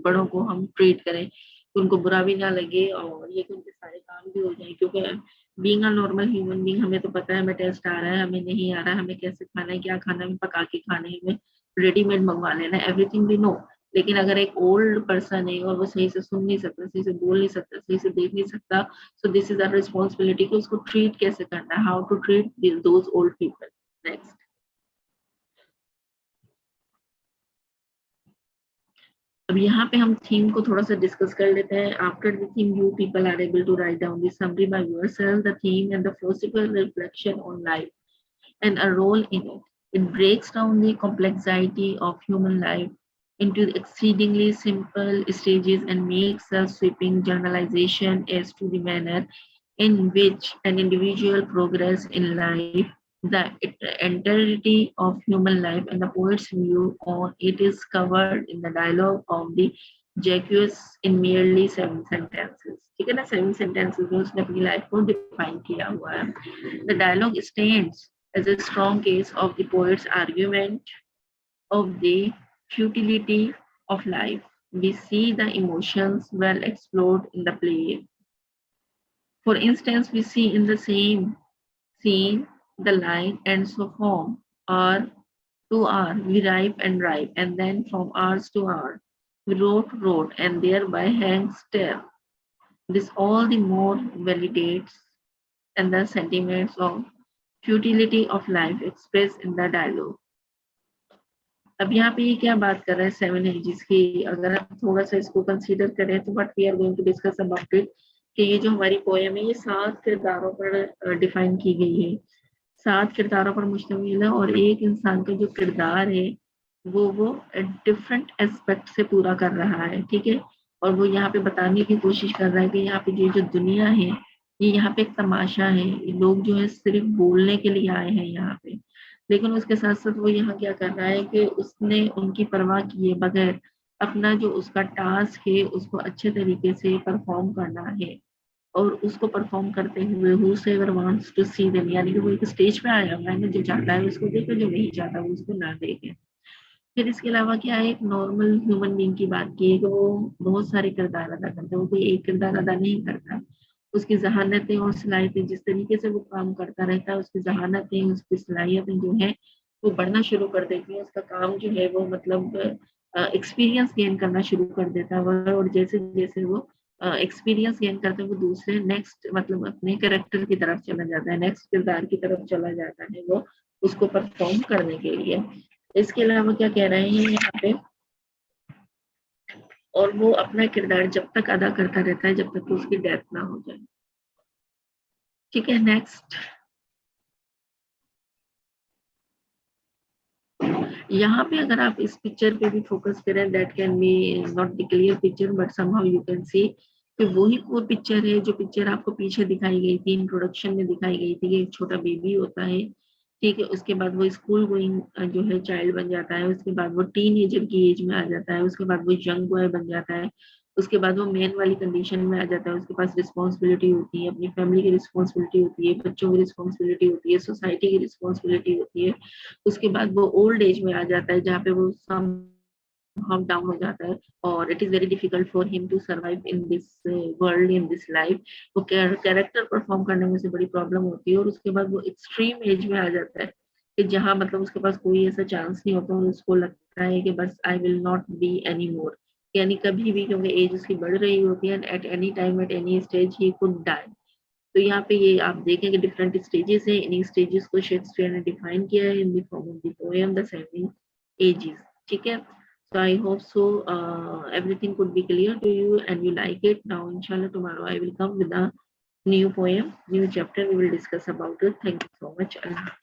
बड़ों को हम ट्रीट करें कि उनको बुरा भी ना लगे और ये कि उनके सारे काम भी हो जाए. क्योंकि being a normal human being हमें तो पता है हमें टेस्ट आ रहा है, हमें नहीं आ रहा है, हमें कैसे खाना है, क्या खाना है, पका के खाने में रेडीमेड मंगवा लेना, एवरीथिंग वी नो. लेकिन अगर एक ओल्ड पर्सन है और वो सही से सुन नहीं सकता, सही से बोल नहीं सकता, सही से देख नहीं सकता, so this is our responsibility कि उसको ट्रीट कैसे करना है, how to treat those old people. Next. अब यहाँ पे हम थीम को थोड़ा सा डिस्कस कर लेते हैं. After the theme you people are able to write down the summary by yourself, the theme and the philosophical reflection on life and a role in it. It breaks down the complexity of human life into exceedingly simple stages and makes a sweeping generalization as to the manner in which an individual progress in life, the entirety of human life and the poet's view on it is covered in the dialogue of the Jacques in merely 7 sentences. ठीक है ना, 7 sentences में उसने अपनी life को define किया हुआ है. The dialogue stands as a strong case of the poet's argument of the futility of life. We see the emotions well explored in the play. For instance, we see in the same scene the line and so form hour to hour, we ripe and ripe, and then from hours to hour, we wrote, and thereby hang still. This all the more validates and the sentiments of futility of life expressed in the dialogue. अब यहाँ पे ये क्या बात कर रहा है 7 edges की, अगर हम थोड़ा सा इसको कंसीडर करें तो what we are going to discuss about it, कि ये जो हमारी पोएम है ये 7 किरदारों पर डिफाइन की गई है, 7 किरदारों पर मुश्तमिल है और एक इंसान का जो किरदार है वो डिफरेंट एस्पेक्ट से पूरा कर रहा है, ठीक है। और वो यहाँ पे बताने की कोशिश कर रहा है कि यहाँ पे ये जो दुनिया है, ये यहाँ पे एक तमाशा है, ये लोग जो है सिर्फ बोलने के लिए आए हैं यहाँ पे। लेकिन उसके साथ साथ वो यहाँ क्या कर रहा है कि उसने उनकी परवाह किए बगैर अपना जो उसका टास्क है उसको अच्छे तरीके से परफॉर्म करना है। और उसको परफॉर्म करते हुए whosoever wants to see them, यानी कि वो एक स्टेज पे आया हुआ है ना, जो चाहता है उसको देखे, जो नहीं चाहता वो उसको ना देखे। फिर इसके अलावा क्या है, एक नॉर्मल ह्यूमन बीइंग की बात की है कि वो बहुत सारे किरदार अदा करता है, वो कोई एक किरदार अदा नहीं करता। उसकी जहानतें और सलाहियतें, जिस तरीके से वो काम करता रहता है, उसकी जहानतें उसकी सलाहियतें जो है वो बढ़ना शुरू कर देती है। उसका काम जो है वो मतलब एक्सपीरियंस गेन करना शुरू कर देता है। और जैसे जैसे वो एक्सपीरियंस गेन करते हैं, वो दूसरे नेक्स्ट मतलब अपने कैरेक्टर की तरफ चला जाता है, नेक्स्ट किरदार की तरफ चला जाता है वो उसको परफॉर्म करने के लिए। इसके अलावा क्या कह रहे हैं यहाँ पे, और वो अपना किरदार जब तक अदा करता रहता है जब तक कि उसकी डेथ ना हो जाए। ठीक है, नेक्स्ट। यहाँ पे अगर आप इस पिक्चर पे भी फोकस करें, that can be not the clear picture but somehow you can सी कि वही वो पिक्चर है जो पिक्चर आपको पीछे दिखाई गई थी, इंट्रोडक्शन में दिखाई गई थी। एक छोटा बेबी होता है, ठीक है, उसके बाद वो स्कूल गोइंग जो है चाइल्ड बन जाता है, उसके बाद वो टीन एजर की एज में आ जाता है, उसके बाद वो यंग बॉय बन जाता है, उसके बाद वो मैन वाली कंडीशन में आ जाता है। उसके पास रिस्पॉन्सिबिलिटी होती है, अपनी फैमिली की रिस्पॉन्सिबिलिटी होती है, बच्चों की रिस्पॉन्सिबिलिटी होती है, सोसाइटी की रिस्पॉन्सिबिलिटी होती है। उसके बाद वो ओल्ड एज में आ जाता है जहाँ पे वो हम डाउन हो जाता है, और it is very difficult for him to survive in this world, in this life. वो कैरेक्टर परफॉर्म करने में से बड़ी प्रॉब्लम होती है। और उसके बाद वो एक्सट्रीम एज में आ जाता है कि जहाँ मतलब उसके पास कोई ऐसा चांस नहीं होता, और उसको लगता है कि बस I will not be any more, यानी कभी भी, क्योंकि एज उसकी बढ़ रही होती है, at any time at any stage he could die. तो यहाँ पे ये आप देखेंगे डिफरेंट स्टेजेस हैं, इन्हीं स्टेजेस को शेक्सपियर ने डिफाइन किया है in the form of the poem the seven ages. ठीक है, so I hope so everything could be clear to you and you like it. Now inshallah tomorrow I will come with a new poem, new chapter, we will discuss about it. Thank you so much. Allah.